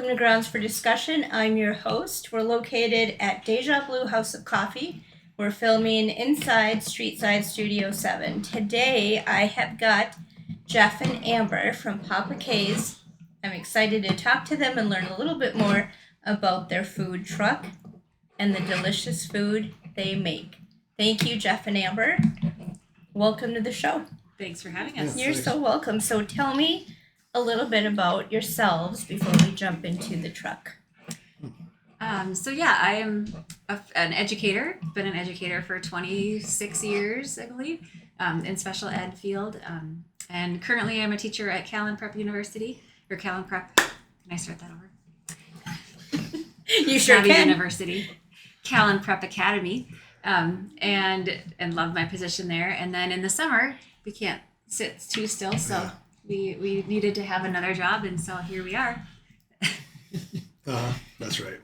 to Grounds for Discussion. I'm your host. We're located at Deja Blue House of Coffee. We're filming inside Streetside Studio 7. Today I have got Jeff and Amber from Papa K's. I'm excited to talk to them and learn a little bit more about their food truck and the delicious food they make. Thank you, Jeff and Amber. Welcome to the show. Thanks for having us. You're so welcome. So tell me a little bit about yourselves before we jump into the truck. I am an educator. Been an educator for 26 years, I believe, in special ed field. And currently I'm a teacher at Callan Prep University, or Callan Prep. Can I start that over? You sure can. University, Callan Prep Academy, and love my position there. And then in the summer, we can't sit too still, so we needed to have another job, and so here we are. That's right.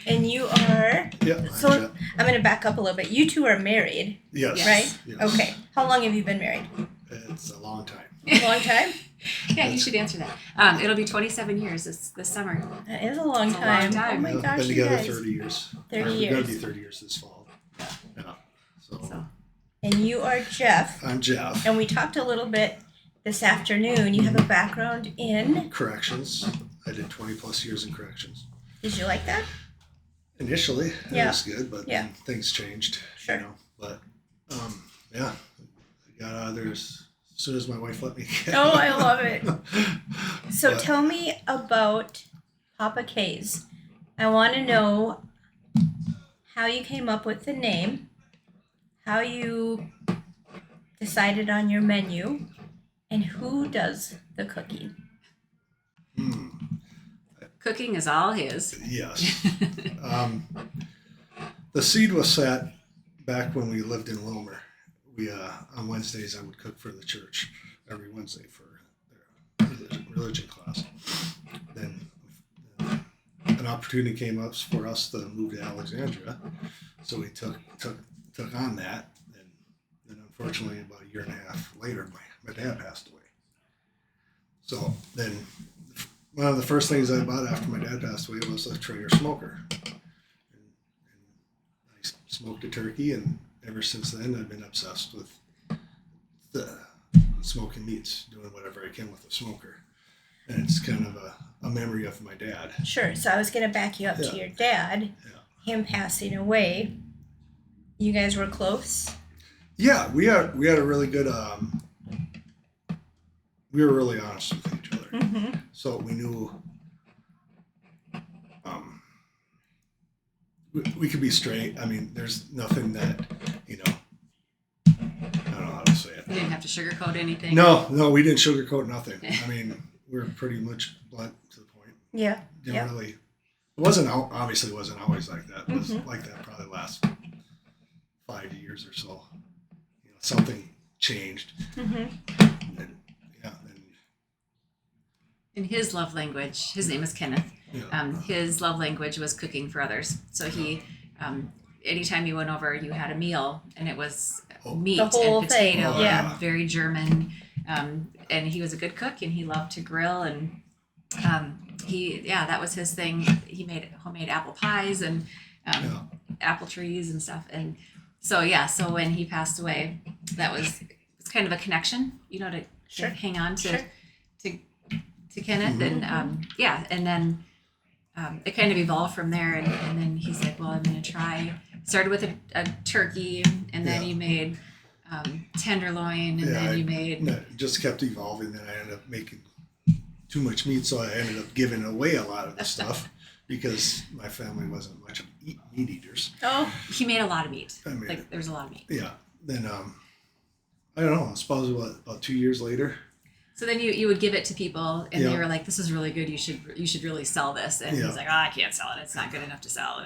And you are? Yeah. So I'm going to back up a little bit. You two are married. Yes. Right? Yes. Okay. How long have you been married? It's a long time. A long time? Yeah, you should answer that. It'll be 27 years this summer. That is a long It's a time. long time. Oh my gosh, Been you together guys. 30 years. 30 We're years. going to be 30 years this fall. Yeah. So. And you are Jeff. I'm Jeff. And we talked a little bit this afternoon. You have a background in? Corrections. I did 20 plus years in corrections. Did you like that? Initially, it was good, but Yeah. then things changed. Sure. You know? But, I got out of there as soon as my wife let me get Oh, I love it. So But- tell me about Papa K's. I want to know how you came up with the name, how you decided on your menu, and who does the cooking. Cooking is all his. Yes. The seed was set back when we lived in Wilmer. We on Wednesdays I would cook for the church every Wednesday for their religion class. Then an opportunity came up for us to move to Alexandria, so we took on that. And then unfortunately, about a year and a half later, my dad passed away. So then, one of the first things I bought after my dad passed away was a Traeger smoker. And I smoked a turkey, and ever since then I've been obsessed with the smoking meats, doing whatever I can with the smoker. And it's kind of a memory of my dad. Sure. So I was going to back you up to your dad, him passing away. You guys were close? Yeah, we had a really good. We were really honest with each other, so we knew we could be straight. I mean, there's nothing that I don't know how to say it. You didn't have to sugarcoat anything. No, we didn't sugarcoat nothing. I mean, we were pretty much blunt to the point. Yeah. Didn't really. It wasn't always like that. It was like that probably the last 5 years or so. Something changed. And, In his love language, his name is Kenneth. His love language was cooking for others. So he, anytime you went over, you had a meal, and it was meat The whole and potato, thing, yeah. very German. And he was a good cook, and he loved to grill, and that was his thing. He made homemade apple pies and apple trees and stuff. And so when he passed away, it's kind of a connection, to hang on to Kenneth. And and then it kind of evolved from there, and then he's like, well, I'm going to try. Started with a turkey, and then you made tenderloin, and then you made. It just kept evolving. Then I ended up making too much meat, so I ended up giving away a lot of the stuff because my family wasn't much of meat eaters. Oh, he made a lot of meat. I mean, there was a lot of meat. Yeah. Then I don't know. I suppose about 2 years later. So then you would give it to people, and they were like, "This is really good. You should really sell this." And he's like, "Oh, I can't sell it. It's not good enough to sell."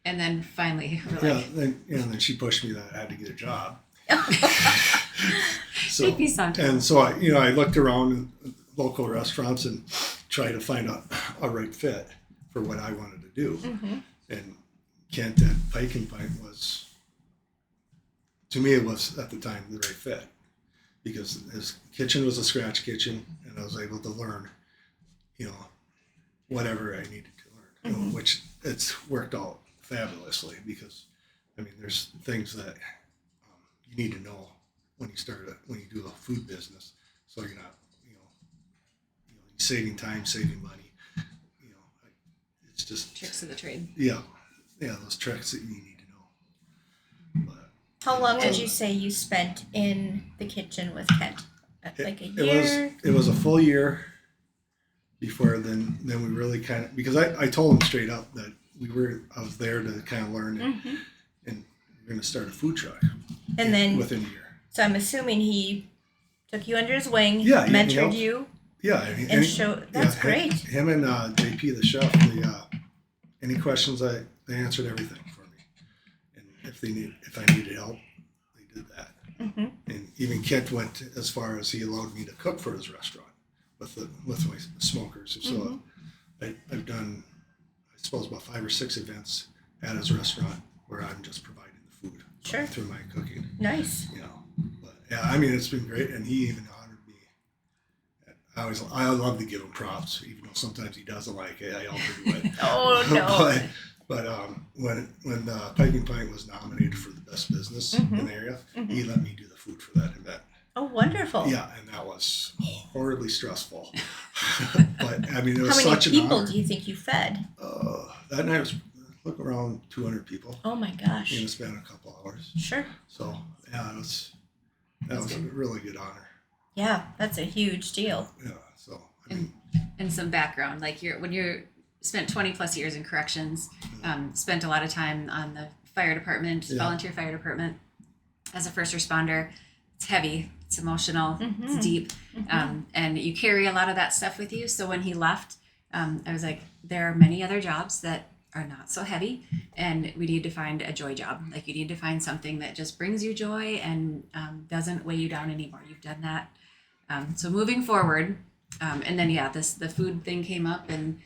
And then finally, we're like, then she pushed me that I had to get a job. Maybe sometime. And so I looked around in local restaurants and tried to find a right fit for what I wanted to do. And Kent at Pike and Pint was, to me, it was at the time the right fit, because his kitchen was a scratch kitchen, and I was able to learn, whatever I needed to learn, which it's worked out fabulously because, I mean, there's things that you need to know when you do a food business, so you're not, saving time, saving money. It's just Tricks of the trade. yeah, those tricks that you need to know. But How long would you say you spent in the kitchen with Kent? Like a year? It was a full year before then we really kind of, because I told him straight up that I was there to kind of learn and we're going to start a food truck. And then within a year. So I'm assuming he took you under his wing, Yeah, mentored you. Yeah, and showed. That's great. Him and JP the chef, any questions they answered everything for me, and if I needed help, they did that. And even Kent went as far as he allowed me to cook for his restaurant with my smokers. So I've done, I suppose, about 5 or 6 events at his restaurant where I'm just providing the food through my cooking. Nice. But yeah, I mean, it's been great, and he even honored me. I love to give him props, even though sometimes he doesn't like it. I overdo it. Oh no! but when Piping Pint was nominated for the best business in the area, he let me do the food for that event. Oh, wonderful! Yeah, and that was horribly stressful. But I mean, it was How many such an honor. people do you think you fed? That night was around 200 people. Oh my gosh! In a span of a couple hours. Sure. So yeah, that was a really good honor. Yeah, that's a huge deal. Yeah. So I mean, and some background, like when you're spent 20 plus years in corrections, spent a lot of time on the fire department, volunteer fire department, as a first responder. It's heavy, it's emotional, it's deep, and you carry a lot of that stuff with you. So when he left, I was like, there are many other jobs that are not so heavy, and we need to find a joy job. Like, you need to find something that just brings you joy and doesn't weigh you down anymore. You've done that. So moving forward, and then the food thing came up, and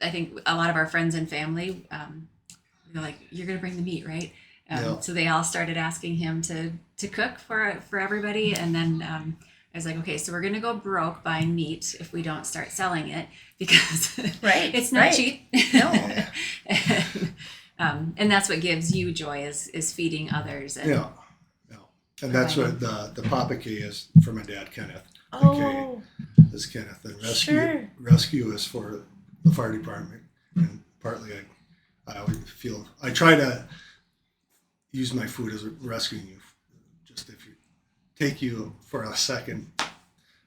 I think a lot of our friends and family, they're like, "You're gonna bring the meat, right?" So they all started asking him to cook for everybody, and then I was like, "Okay, so we're gonna go broke buying meat if we don't start selling it, because it's not cheap." No. And that's what gives you joy is feeding others. And and that's what the Papake is for my dad, Kenneth. Oh. Is Kenneth, and rescue is for the fire department, and partly I always feel I try to use my food as rescuing you. Just if you take you for a second,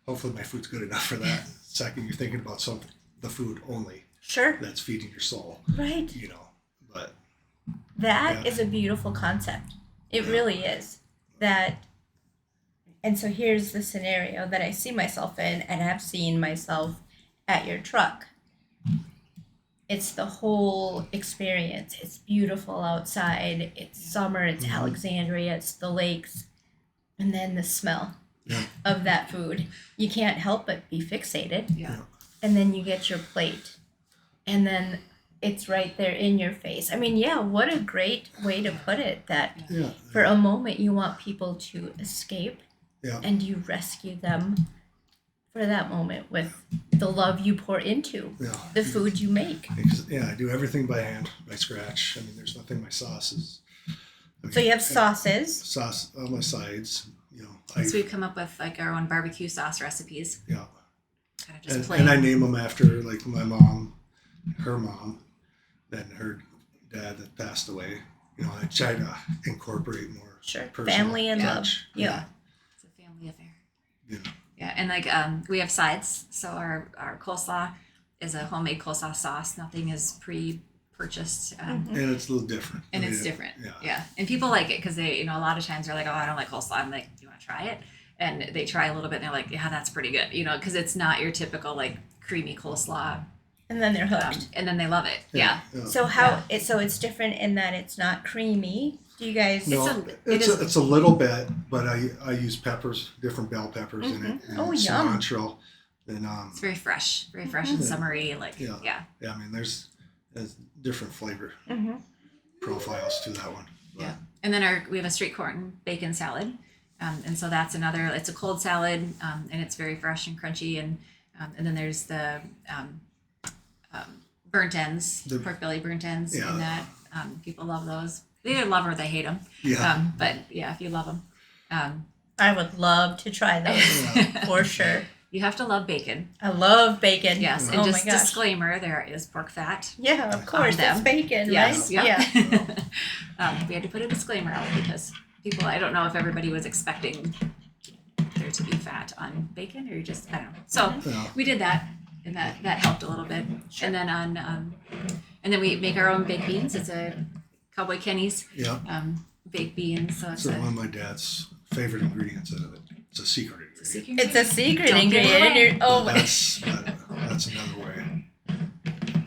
hopefully my food's good enough for that second. You're thinking about something, the food only. Sure. That's feeding your soul. Right. But that is a beautiful concept. It really is. And so here's the scenario that I see myself in and have seen myself at your truck. It's the whole experience. It's beautiful outside. It's summer. It's Alexandria. It's the lakes. And then the smell of that food. You can't help but be fixated. Yeah. And then you get your plate. And then it's right there in your face. I mean, what a great way to put it, that for a moment you want people to escape and you rescue them for that moment with the love you pour into the food you make. I do everything by hand, by scratch. I mean, there's nothing my sauces. So you have sauces. Sauce on my sides, So we've come up with like our own barbecue sauce recipes. Yeah. Kind of just and I name them after like my mom, her mom, then her dad that passed away. I try to incorporate more family and love. Yeah. It's a family affair. Yeah. Yeah, and like we have sides. So our coleslaw is a homemade coleslaw sauce. Nothing is pre-purchased. And it's a little different. And it's different. Yeah. And people like it because they, a lot of times they're like, "Oh, I don't like coleslaw." I'm like, "Do you want to try it?" And they try a little bit and they're like, "Yeah, that's pretty good." Because it's not your typical like creamy coleslaw. And then they're hooked. And then they love it. Yeah. So so it's different in that it's not creamy. Do you guys? No, it's a little bit, but I use peppers, different bell peppers in it. And cilantro. And it's very fresh and summery. Like I mean, there's different flavor profiles to that one. But. Yeah. And then we have a street corn bacon salad, and so that's another. It's a cold salad, and it's very fresh and crunchy. And then there's the burnt ends, pork belly burnt ends, and that people love those. They either love or they hate them. Yeah. But yeah, if you love them, I would love to try those for sure. you have to love bacon. I love bacon. Yes, and just disclaimer: there is pork fat. Yeah, of course, it's bacon, yes, right? Yep. Yeah. We had to put a disclaimer out because people. I don't know if everybody was expecting there to be fat on bacon, or just I don't know. So we did that, and that helped a little bit. Sure. And then and then we make our own baked beans. It's a Cowboy Kenny's baked beans. So it's one of my dad's favorite ingredients out of it. It's a secret ingredient. It's a secret Don't give it ingredient. away. That's another way.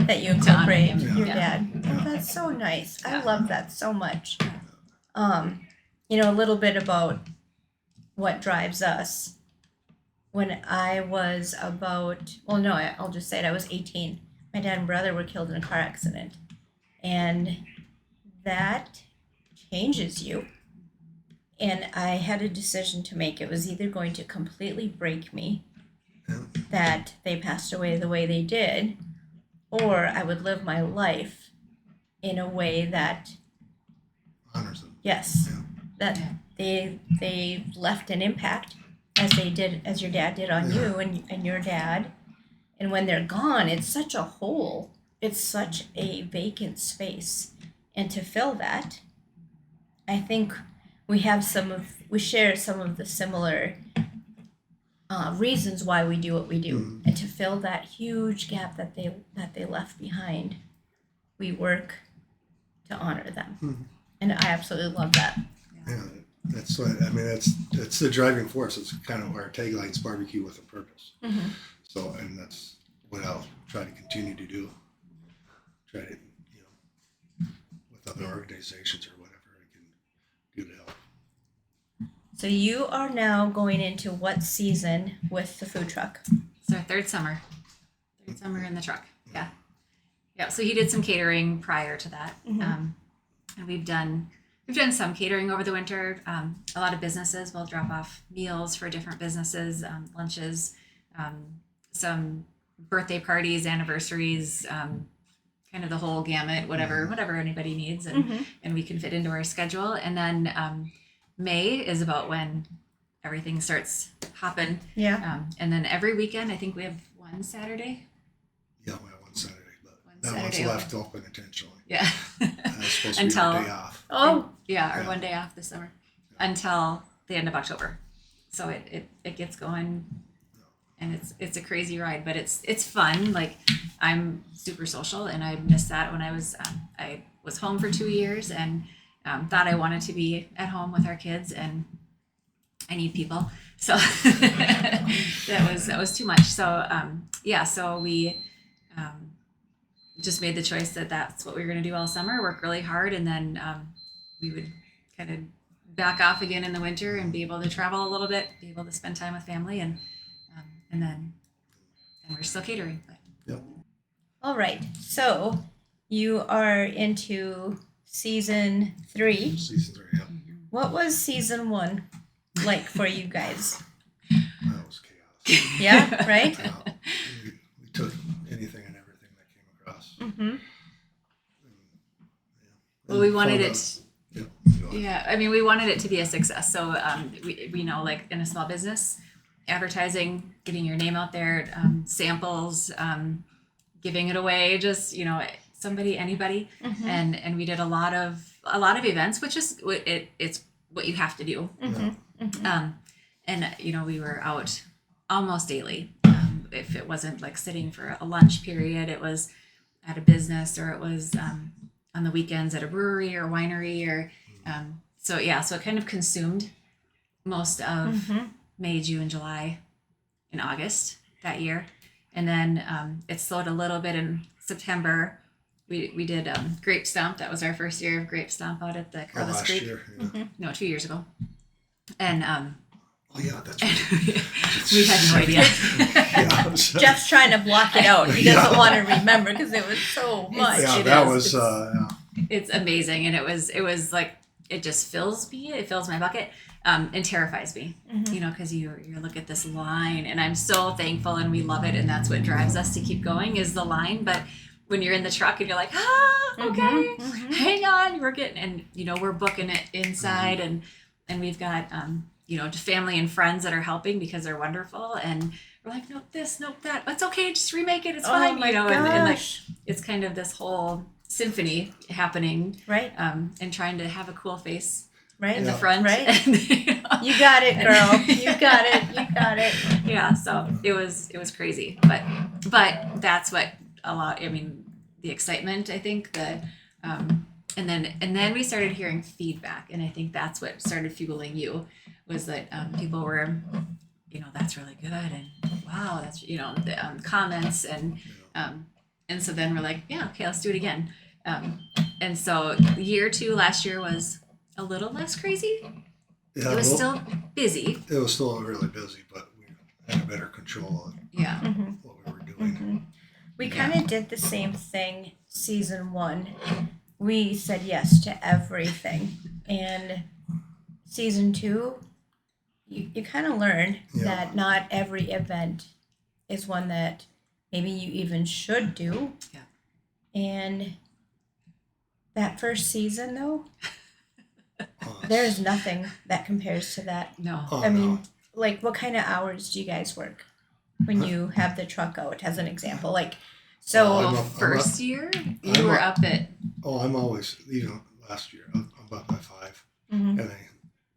That you incorporate him. your Yeah. dad. Oh, that's so nice. I love that so much. A little bit about what drives us. When I was I'll just say it, I was 18. My dad and brother were killed in a car accident. And that changes you. And I had a decision to make. It was either going to completely break me that they passed away the way they did, or I would live my life in a way that honors them. yes, that they left an impact as your dad did on you and your dad. And when they're gone, it's such a hole. It's such a vacant space. And to fill that, I think we share some of the similar reasons why we do what we do, and to fill that huge gap that they left behind, we work to honor them, and I absolutely love that. Yeah, that's what I mean. That's the driving force. It's kind of our tagline's barbecue with a purpose. Mm-hmm. So, and that's what I'll try to continue to do. Try to, with other organizations or whatever I can do to help. So you are now going into what season with the food truck? It's our third summer in the truck. Yeah. So he did some catering prior to that, and we've done some catering over the winter. A lot of businesses will drop off meals for different businesses, lunches, some birthday parties, anniversaries, kind of the whole gamut, whatever anybody needs, and we can fit into our schedule. And then May is about when everything starts hopping. Yeah. And then every weekend, I think we have one Saturday. Yeah, we have one Saturday, but that one's left open intentionally. Yeah. It's supposed to be a day off. Oh. Yeah, or one day off this summer until the end of October. So it gets going, and it's a crazy ride, but it's fun. Like, I'm super social, and I missed that when I was home for 2 years and thought I wanted to be at home with our kids, and I need people. So that was too much. So so we just made the choice that that's what we were going to do all summer, work really hard, and then we would kind of back off again in the winter and be able to travel a little bit, be able to spend time with family, and then we're still catering. But. Yep. All right. So you are into season 3. Season 3, yeah. What was season 1 like for you guys? That was chaos. Yeah, right? We took anything and everything that came across. Mm-hmm. Well, we wanted it. Yeah. I mean, we wanted it to be a success. So we know, like in a small business, advertising, getting your name out there, samples, giving it away, just anybody, and we did a lot of events, which is it's what you have to do. And we were out almost daily. If it wasn't like sitting for a lunch period, it was at a business, or it was on the weekends at a brewery or winery, or so it kind of consumed most of May, June, July, and August that year. And then it slowed a little bit in September. We did Grape Stomp. That was our first year of Grape Stomp out at the Carlos Creek. Year, yeah. No, 2 years ago. And that's right. we had no idea. Jeff's trying to block it out. He doesn't want to remember because it was so much. Yeah, that was it's amazing, and it was like it just fills me. It fills my bucket, and terrifies me. Mhm. You know, because you look at this line, and I'm so thankful, and we love it, and that's what drives us to keep going is the line. But when you're in the truck and you're like, okay, Mhm. hang on, we're getting, and we're booking it inside, and we've got family and friends that are helping because they're wonderful, and we're like, nope this, nope that, it's okay, just remake it, it's fine, Oh my and like gosh. it's kind of this whole symphony happening, Right. and trying to have a cool face Right. in the Yeah. front. Right. And, You got it, girl. You got it. You got it. yeah, so it was crazy, but that's what the excitement, I think, and then we started hearing feedback, and I think that's what started fueling you, was that people were, that's really good, and wow, that's the comments, and so then we're like, yeah, okay, let's do it again. And so year 2 last year was a little less crazy. Yeah, It was still busy. it was still really busy, but we had a better control on Yeah. Mhm. what we were doing. Mhm. We Yeah. kind of did the same thing season 1. We said yes to everything. And season 2, you kind of learn Yeah. that not every event is one that maybe you even should do. Yeah. And that first season, though, Oh, there's nothing that compares to that. No. Oh, I mean, no. like, what kind of hours do you guys work when you have the truck out, as an example? Like, so, Oh, I'm Well, up- first year you I'm were up- up at I'm always, last year, I'm up by 5, mhm, and I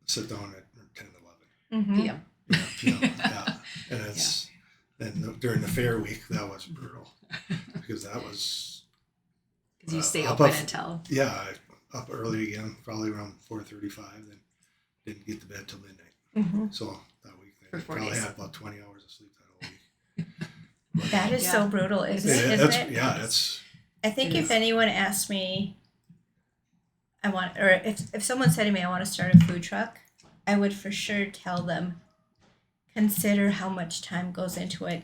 sit down at 10, mhm. PM. 11. Yeah. And it's, and during the fair week, that was brutal. Because that was, Because you stay up open up- until up early again, probably around 4:35, then didn't get to bed till midnight. Mhm. So that week, For I 4 probably days. had about 20 hours of sleep that whole week. That is so Yeah. brutal, isn't it? Yeah, Isn't that's, it? yeah, that's, I think It if is. anyone asked me, if someone said to me, I want to start a food truck, I would for sure tell them, consider how much time goes into it.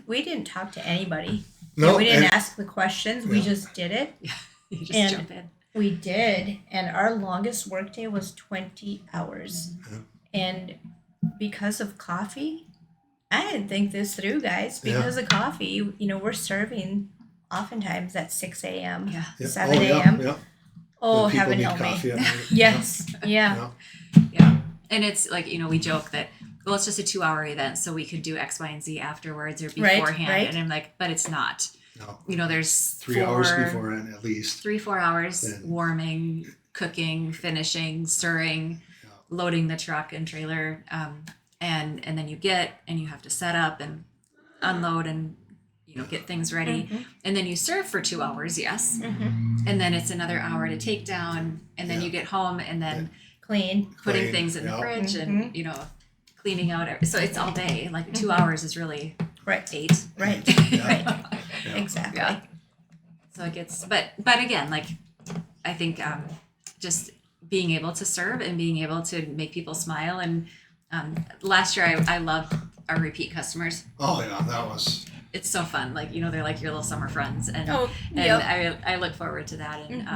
We didn't talk to anybody. no, We didn't and- ask the questions. We Yeah. just did it. you just And- jump in. We did, and our longest workday was 20 hours. Yeah. And because of coffee, I didn't think this through, guys. Because of coffee, we're serving oftentimes at 6 a.m. Yeah. yeah. 7 Oh, yeah, a.m. yeah. Oh, When people heaven need help coffee me. at night. Yes. Yeah. Yeah. Yeah. And it's like, we joke that, well, it's just a 2-hour event, so we could do X, Y, and Z afterwards or Right, beforehand. right. And I'm like, but it's not. No. There's 3 hours beforehand at least. 3-4 hours Then- warming, cooking, finishing, stirring, Yeah. loading the truck and trailer, and then you have to set up and unload and get things ready, Mhm. and then you serve for 2 hours, yes, Mhm. and then it's another hour to take down, and then Yeah. you get home, and then Clean. putting Clean, things in the yeah. fridge and cleaning out so it's all day, like 2 hours is really Right. 8. Right. Yeah. Right. Yeah. Exactly. Yeah. So it gets, but again, like, I think just being able to serve and being able to make people smile, and last year I loved our repeat customers. Oh yeah, that was. It's so fun, like they're like your little summer friends, and Oh, and yep. I look forward to that, and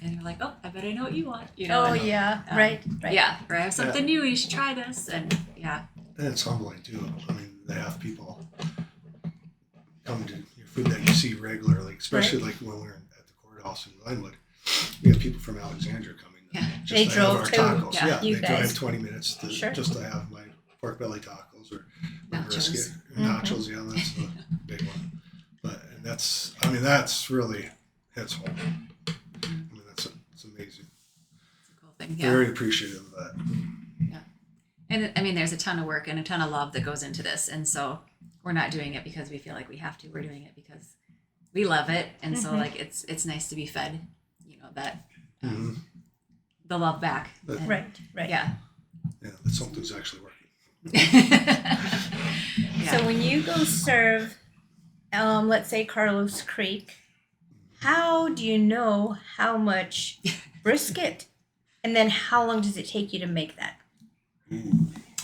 and you're like, oh, I bet I know what you want, Oh, and, yeah. um, Right. Right. yeah, or I have something new, you should try this, and yeah, And it's humbling too. I mean, they have people come to your food that you see regularly, especially like when we're at the courthouse in Glenwood. We have people from Alexandria coming Yeah. just They to have drove our too. tacos. Yeah. Yeah, You they guys. drive 20 minutes to Sure. just to have my pork belly tacos or my Nachos. brisket Mhm. nachos. Yeah, that's the big one. And that's really hits home. I mean, it's amazing. it's a cool thing, yeah. Very appreciative of that. And I mean, there's a ton of work and a ton of love that goes into this. And so we're not doing it because we feel like we have to. We're doing it because we love it. And so Mhm. like, it's nice to be fed, that Mhm. the love back. But- And- Right. Right. Yeah. Yeah, that something's actually working. Yeah. So when you go serve, let's say Carlos Creek, how do you know how much brisket, and then how long does it take you to make that?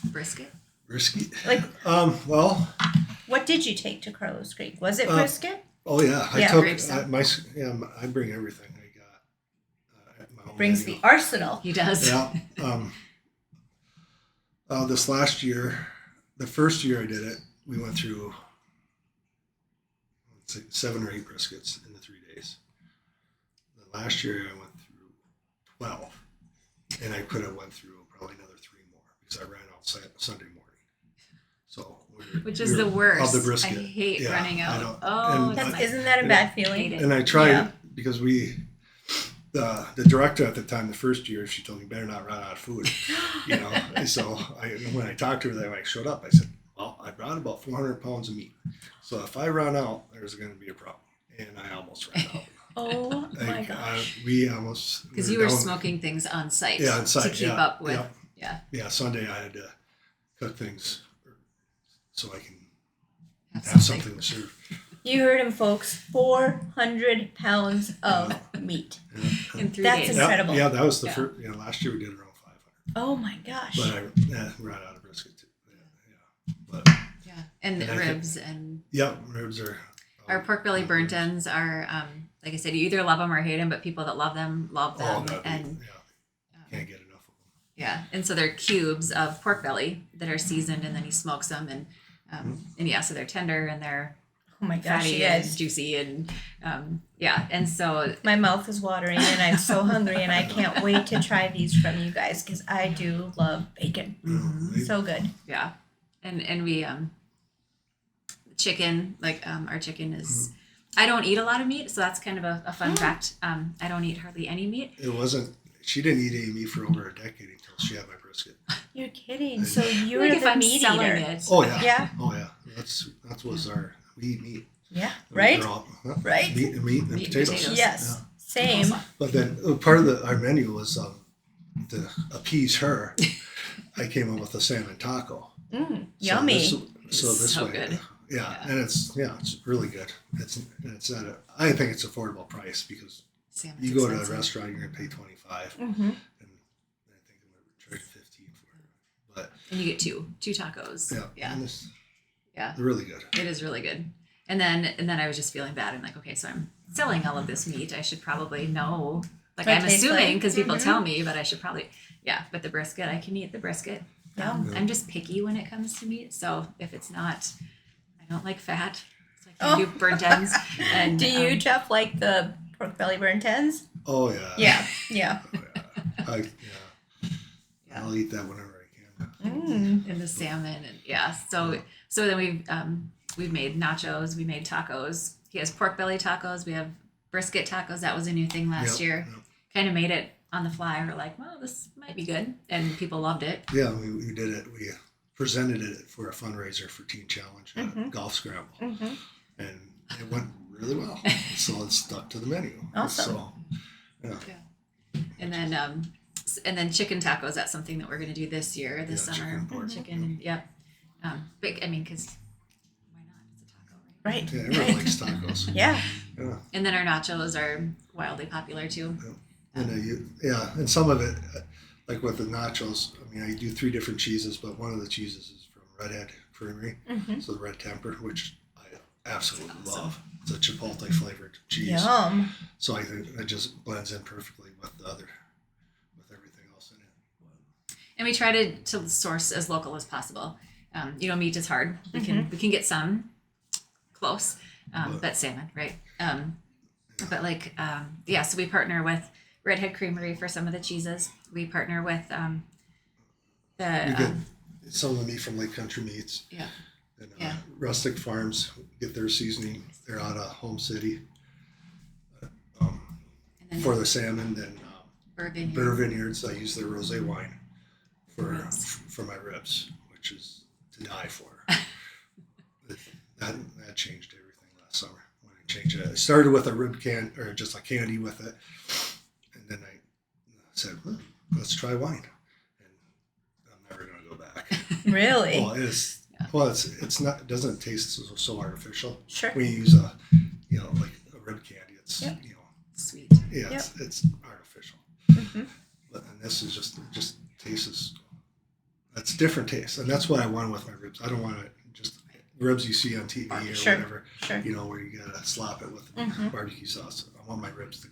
Brisket. Risky. Like, Well, what did you take to Carlos Creek? Was it Uh, brisket? oh yeah, I Yeah. took Grape stuff. I bring everything I got at my own brings menu. the arsenal. He does. Yeah. This last year, the first year I did it, we went through, let's say, 7 or 8 briskets in the 3 days. The last year I went through 12, and I could have went through probably another 3 more because I ran out Sunday morning. So Which is the worst. Of the brisket. I hate running out. I know. Oh, And Isn't that a bad hate feeling? it. And I tried Yeah. because the director at the time, the first year, she told me better not run out of food, you know. And so when I talked to her, when I showed up, I said, "Well, I brought about 400 pounds of meat, so if I run out, there's going to be a problem." And I almost ran out. Oh my gosh. We almost Because you were smoking things on site. Yeah, on site, to keep up with. Yeah, Sunday I had to cook things so I can Have have something. something to serve. You heard him, folks. 400 pounds of meat. In 3 That's days. incredible. Yeah, that was the Yeah. first. Last year we did around 500, Oh my gosh. but I ran out of brisket too. Yeah. But Yeah. And And I ribs and ribs are. our pork belly burnt ends are, like I said, you either love them or hate them, but people that love them. Oh, And can't get enough of them. yeah, and so they're cubes of pork belly that are seasoned, and then he smokes them, and yeah, so they're tender and they're Oh my gosh, fatty you and guys. juicy, and yeah, and so My mouth is watering and I'm so hungry and I can't wait to try these from you guys because I do love bacon. They- So good. yeah, and we chicken, like our chicken is. I don't eat a lot of meat, so that's kind of a fun fact. I don't eat hardly any meat. It wasn't. She didn't eat any meat for over a decade until she had my brisket. You're kidding. So you're Like if the I'm meat selling eater. it. Oh yeah. Yeah. Oh yeah. That was our. We eat meat. Yeah. Right? They're all- Right? Meat and Meat and potatoes. potatoes. Yes. Yeah. Same. But then part of our menu was to appease her. I came up with a salmon taco. Yummy. So this So way, good. Yeah, and it's really good. It's at I think it's affordable price because Salmon's you go to a expensive. restaurant, you're gonna pay $25, Mm-hmm. and I think I'm gonna charge $15 for it. But And you get two tacos. yeah, and Yeah. they're really good. It is really good. And then I was just feeling bad. I'm like, okay, so I'm selling all of this meat. I should probably know. Like What it I'm tastes assuming like. because people Mhm. tell me, but I should probably, yeah. But the brisket, I can eat the brisket. Yeah. I'm just picky when it comes to meat. So if it's not, I don't like fat. So I can do burnt ends. And Do you, Jeff, like the pork belly burnt ends? Oh yeah. Yeah. Yeah. Oh, yeah. I'll eat that whenever I can. and the salmon and yeah. So then we've made nachos. We made tacos. He has pork belly tacos. We have brisket tacos. That was a new thing last Yep, year. yep. Kind of made it on the fly. We're like, well, this might be good, and people loved it. Yeah, we did it. We presented it for a fundraiser for Teen Challenge, a golf scramble, Mm-hmm. and it went really well. So it stuck to the menu. Awesome. So, yeah. And then chicken tacos. That's something that we're going to do this year, this Yeah, summer. chicken pork. Chicken, yep. But I mean, because why not? It's a taco, right? Right. Yeah, everyone likes tacos. Yeah. Yeah. And then our nachos are wildly popular too. And and some of it, like with the nachos, I mean, I do 3 different cheeses, but one of the cheeses is from Redhead Creamery, Mm-hmm. so the Red Temper, which I absolutely That's awesome. love. It's a chipotle flavored cheese, Yum. so I think it just blends in perfectly with everything else in it. And we try to source as local as possible. Meat is hard. We can get some close, but salmon, right? But like, so we partner with Redhead Creamery for some of the cheeses. We partner with We get some of the meat from Lake Country Meats. yeah. And Yeah. Rustic Farms get their seasoning. They're out of Home City. And then For the salmon, then bourbon. Burr Vineyards, I use their rosé wine for my ribs, which is to die for. that changed everything last summer when I changed it. I started with a rib can or just a candy with it, and then I said, "Let's try wine," and I'm never going to go back. Really? Well, it's not. It doesn't taste so artificial. Sure. When you use like a rib candy, it's Yep. Sweet. yeah, Yep. it's artificial. Mm-hmm. And this is just tastes. That's different taste, and that's what I want with my ribs. I don't want to just ribs you see on TV or Sure. whatever. Sure. Where you gotta slap it with Mhm. barbecue sauce. I want my ribs to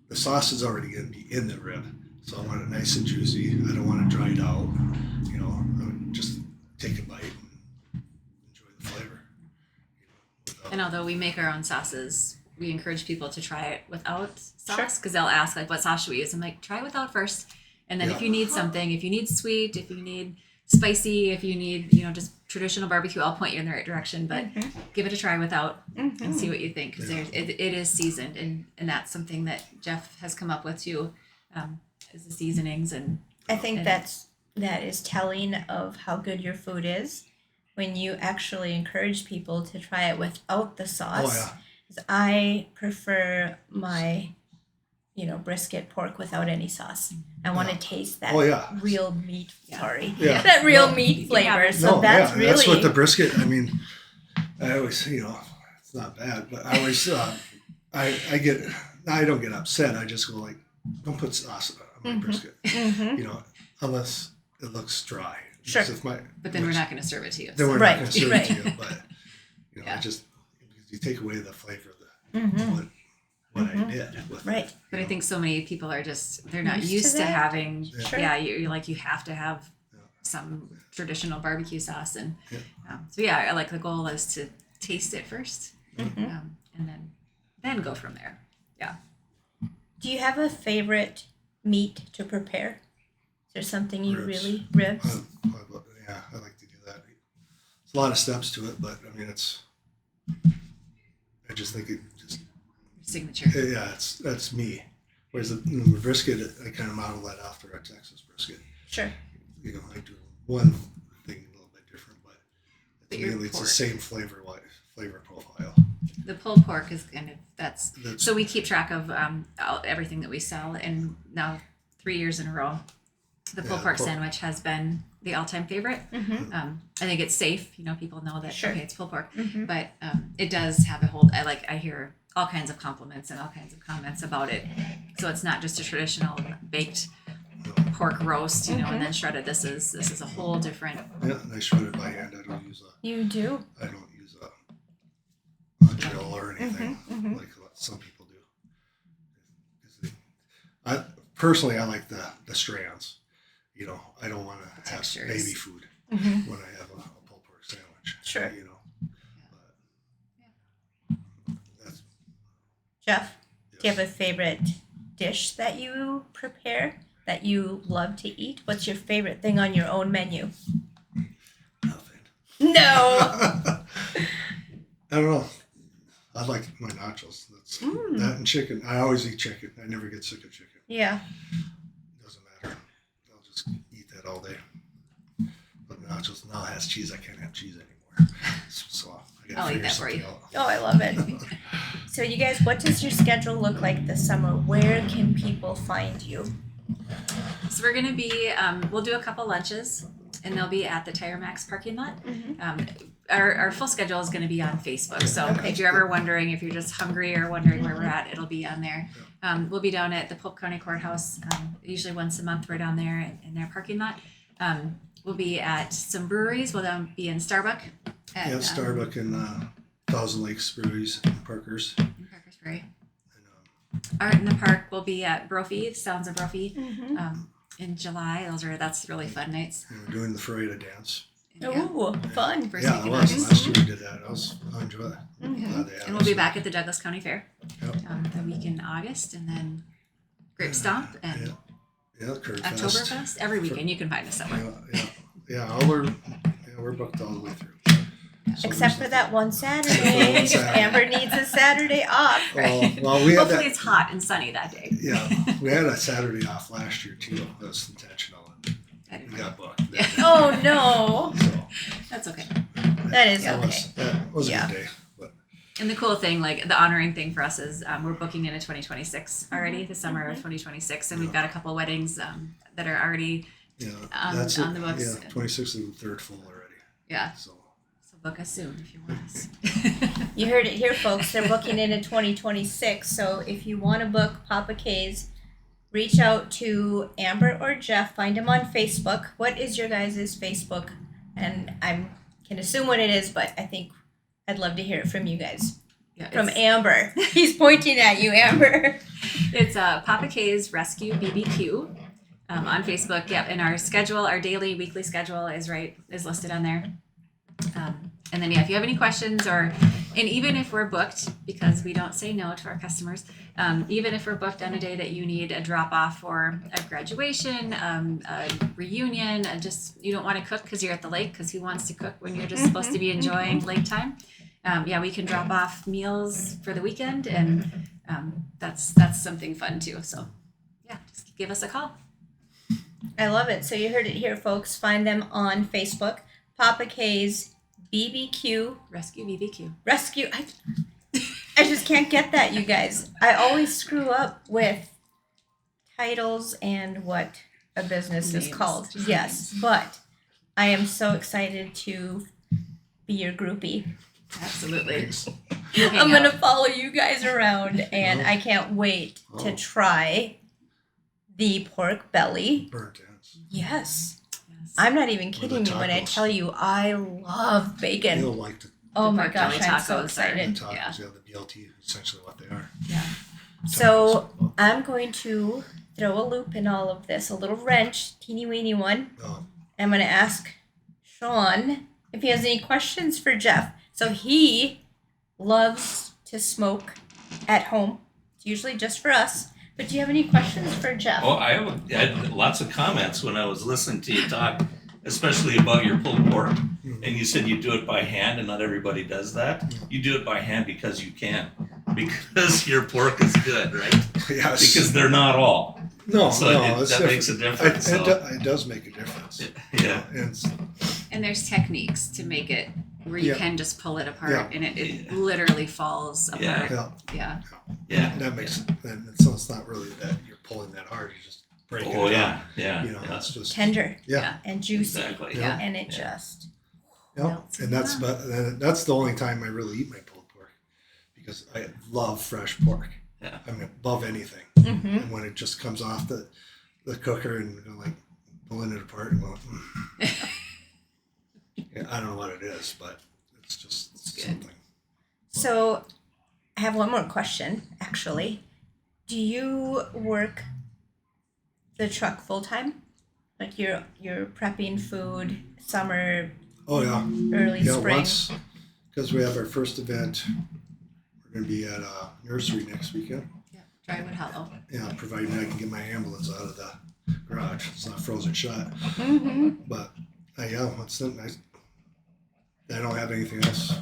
the sauce is already going to be in the rib, so I want it nice and juicy. I don't want it dried out. You know, I would just take a bite and enjoy the flavor. And although we make our own sauces, we encourage people to try it without Sure. sauce because they'll ask like, "What sauce should we use?" I'm like, "Try without first, and then if you need something, if you need sweet, if you need spicy, if you need just traditional barbecue, I'll point you in the right direction. But give it a try without and see what you think because it is seasoned, and that's something that Jeff has come up with too, is the seasonings and. I think that is telling of how good your food is when you actually encourage people to try it without the sauce. Oh, yeah. 'Cause I prefer my, brisket pork without any sauce. I want to taste that real meat. Yeah. Sorry, Yeah. that real No. meat flavor. So No, that's really that's what the brisket. I mean, I always, it's not bad, but I always, I don't get upset. I just go like, don't put sauce on my brisket, unless it looks dry. Sure. If But then we're not going to serve it to you. Then so. we're Right, not going to serve right. it to you. But Yeah. I just you take away the flavor of what I did with Right. it. But I think so many people are they're not Used used to to that? having. Sure. Yeah, you're like you have to have Yeah. some traditional barbecue sauce, and Yeah. so I like the goal is to taste it first, Mm-hmm. and then go from there. Yeah. Do you have a favorite meat to prepare? Is there something you Ribs. ribs? I like to do that. It's a lot of steps to it, but I mean, I just think it just, Signature. that's me. Whereas the brisket, I kind of model that after a Texas brisket. Sure. I do one thing a little bit different, but But your mainly it's the pork. same flavor profile. The pulled pork is kind of That's- so we keep track of everything that we sell, and now 3 years in a row, the pulled pork sandwich has been the all-time favorite. I think it's safe. People know that Sure. okay, it's pulled pork, Mm-hmm. but it does have a hold. I hear all kinds of compliments and all kinds of comments about it. So it's not just a traditional baked pork roast, and then shredded. This is a whole different. Yeah, and I shred it by hand. I don't use You do. a drill or anything like some people do. I personally like the strands. I don't want to have textures. baby food when I have a pulled pork sandwich. Sure. But that's Jeff, do you have a favorite dish that you prepare that you love to eat? What's your favorite thing on your own menu? nothing. No. I don't know. I like my nachos. That's that and chicken. I always eat chicken. I never get sick of chicken. Yeah. Doesn't matter. I'll just eat that all day. But nachos now has cheese. I can't have cheese anymore. So I gotta I'll eat figure that for something you. out. Oh, I love it. So you guys, what does your schedule look like this summer? Where can people find you? So we're gonna be. We'll do a couple lunches, and they'll be at the Tire Max parking lot. Our full schedule is going to be on Facebook. So Okay. if you're ever wondering, if you're just hungry or wondering where we're at, it'll be on there. We'll be down at the Polk County Courthouse, usually once a month. We're down there in their parking lot. We'll be at some breweries. We'll down be in Starbuck. At, Starbuck and Thousand Lakes Breweries and Parkers. in Parker's Ferry. And, Art in the Park will be at Brophy, Sounds of Brophy, in July. That's really fun nights. we're doing the Ferreira dance. Ooh, fun. First Yeah, week it in was. August. Last year we did that. I enjoyed it. Glad they had And we'll be us. back at the Douglas County Fair Yep. the week in August, and then Grape Stomp and Curd Oktoberfest. Every weekend you can find us somewhere. We're booked all the way through. So Except for there's that one Saturday. One Saturday. Amber needs a Saturday off. nothing- well, we had Hopefully that. it's hot and sunny that day. Yeah, we had a Saturday off last year too. That was intentional, and we got booked. Oh no. So That's okay. That is that okay. was a Yeah. good day. But And the cool thing, like the honoring thing for us is we're booking into 2026 already, the summer of 2026, and we've got a couple weddings that are already, that's on the books. Yeah, 26th and the third full already. yeah. So So book us soon if you want us. You heard it here, folks. They're booking into 2026. So if you want to book Papa K's, reach out to Amber or Jeff. Find them on Facebook. What is your guys' Facebook? And I can assume what it is, but I think I'd love to hear it from you guys. Yeah, from Amber. He's pointing at you, Amber. It's Papa K's Rescue BBQ on Facebook. Yep, and our schedule, our daily, weekly schedule is listed on there. And then if you have any questions and even if we're booked, because we don't say no to our customers, even if we're booked on a day that you need a drop off for a graduation, a reunion, just you don't want to cook because you're at the lake, because who wants to cook when you're just supposed to be enjoying lake time? We can drop off meals for the weekend, and that's something fun too. So just give us a call. I love it. So you heard it here, folks. Find them on Facebook. Papa K's BBQ Rescue BBQ. Rescue. I just can't get that, you guys. I always screw up with titles and what a business is Names. called. Just Yes, but I am so excited to be your groupie. Absolutely. Thanks. I'm going to follow you guys around, and I can't wait to try the pork belly. Burnt ends. Yes. Yes. I'm not even Or the kidding you when I tacos. tell you I love bacon. You'll like the Oh The my pork gosh, belly I'm so tacos are- excited. tacos. Yeah. The BLT, essentially what they are. Yeah. So Tacos. I'm going to throw a loop in all of this, a little wrench, teeny weeny one. Oh, I'm going to ask Sean if he has any questions for Jeff. So he loves to smoke at home. It's usually just for us. But do you have any questions for Jeff? Oh, I had lots of comments when I was listening to you talk, especially about your pulled pork. And you said you do it by hand, and not everybody does that. You do it by hand because you can, because your pork is good, right? yes. Because they're not all. no, So no, it's that makes a difference. It does make a difference. Yeah. And And there's techniques to make it where you Yeah. can just pull it apart, Yeah. and it Yeah. literally falls apart. Yeah. yeah, Yeah. that makes it. And so it's not really that you're pulling that hard. You just break it. Oh, up. yeah. Yeah. You know, yeah. it's just Tender yeah. and juicy. Exactly. Yeah. And it Yeah. just. Yeah, melts and that's in your but that's the only time I really eat my pulled pork, because I love fresh pork. Yeah. I mean, above anything. Mm-hmm. And when it just comes off the cooker and you're like pulling it apart and going, yeah, I don't know what it is, but it's just good. something. So I have one more question, actually. Do you work the truck full time? Like you're prepping food, summer, Oh yeah, early yeah. spring? Once, because we have our first event, we're going to be at a nursery next weekend. Yeah. Drywood Hollow. Yeah, providing I can get my ambulance out of the garage. It's not frozen shut. Mm-hmm. But once then I don't have anything else.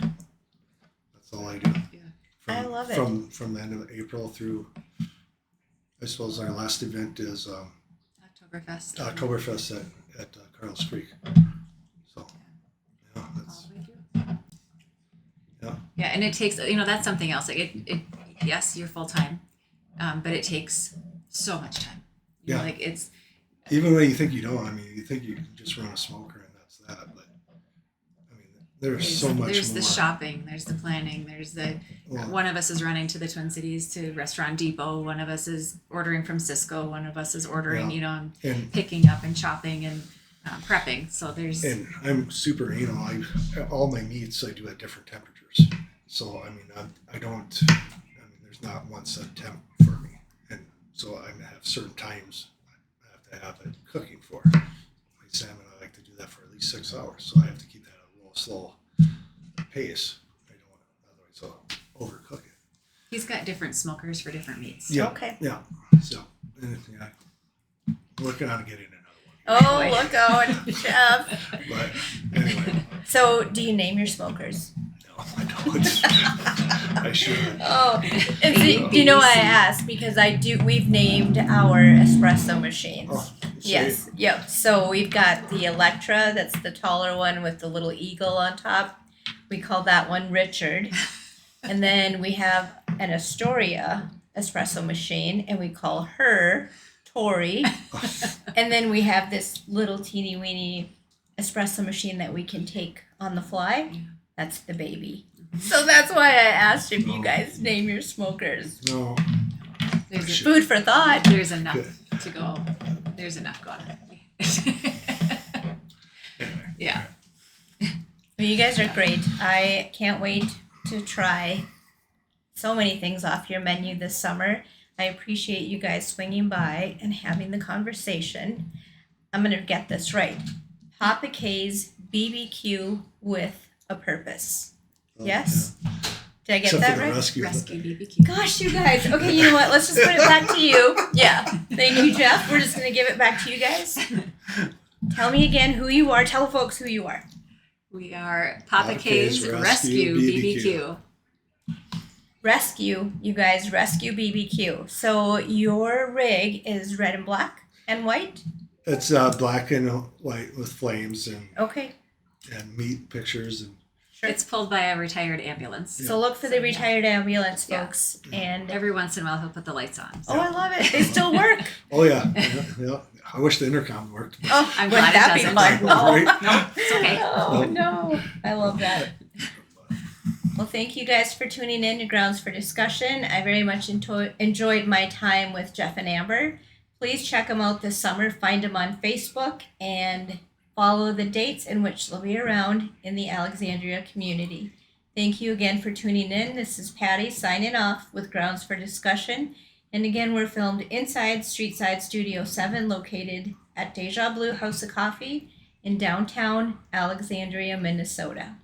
That's all I do. Yeah. I love it. From the end of April through, I suppose our last event is Oktoberfest. Oktoberfest at Carl's Creek. So, yeah, All that's the way through. yeah. Yeah, and it takes, that's something else. Like it yes, you're full time, but it takes so much time. Yeah. Like it's, Even when you think you don't, I mean, you think you can just run a smoker and that's that, but I mean, there's so much there's more. the shopping, there's the planning, there's the, Well, one of us is running to the Twin Cities to Restaurant Depot, one of us is ordering from Cisco, one of us is ordering, and and picking up and chopping and prepping. So there's, and I'm super anal. All my meats I do at different temperatures. So I mean, I don't. I mean, there's not one set temp for me, and so I have certain times I have to have it cooking for. My salmon, I like to do that for at least 6 hours, so I have to keep that at a little slow pace. I don't want to, otherwise I'll overcook it. he's got different smokers for different meats. Yeah. Okay. Yeah. So, yeah, working on getting another Oh, Boy. look out, Jeff. one. But anyway, So do you name your smokers? no, I don't. I should. Oh, and see, you know why I asked? Because we've named our espresso machines. Oh, see? Yes, yep. So we've got the Electra, that's the taller one with the little eagle on top. We call that one Richard. And then we have an Astoria espresso machine, and we call her Tori. And then we have this little teeny weeny espresso machine that we can take on the fly. That's the baby. So that's why I asked if you guys name your smokers. No. There's, Shit. Food for thought. there's enough Good. to go. There's enough going on. Anyway. Yeah. Well, you guys are great. I can't wait to try so many things off your menu this summer. I appreciate you guys swinging by and having the conversation. I'm going to get this right. Papa K's BBQ with a purpose. Yes? Did I get Except that for the right? rescue. Rescue BBQ. Gosh, you guys. Okay, you know what? Let's just put it back to you. Yeah. Thank you, Jeff. We're just going to give it back to you guys. Tell me again who you are. Tell folks who you are. We are Papa Papa K's K's Rescue BBQ. Rescue, you guys. Rescue BBQ. So your rig is red and black and white? It's black and white with flames Okay. and meat pictures and Sure. It's pulled by a retired ambulance. So look for the retired ambulance, Yeah. folks. And Every once in a while, he'll put the lights on. oh, I love it. They still work. oh yeah. I wish the intercom worked. Oh, I'm wouldn't glad it that be doesn't. fun? No. Right? No, it's okay. Oh, no. I love that. Well, thank you guys for tuning in to Grounds for Discussion. I very much enjoyed my time with Jeff and Amber. Please check them out this summer. Find them on Facebook and follow the dates in which they'll be around in the Alexandria community. Thank you again for tuning in. This is Patty signing off with Grounds for Discussion. And again, we're filmed inside Streetside Studio 7, located at Deja Blue House of Coffee in downtown Alexandria, Minnesota.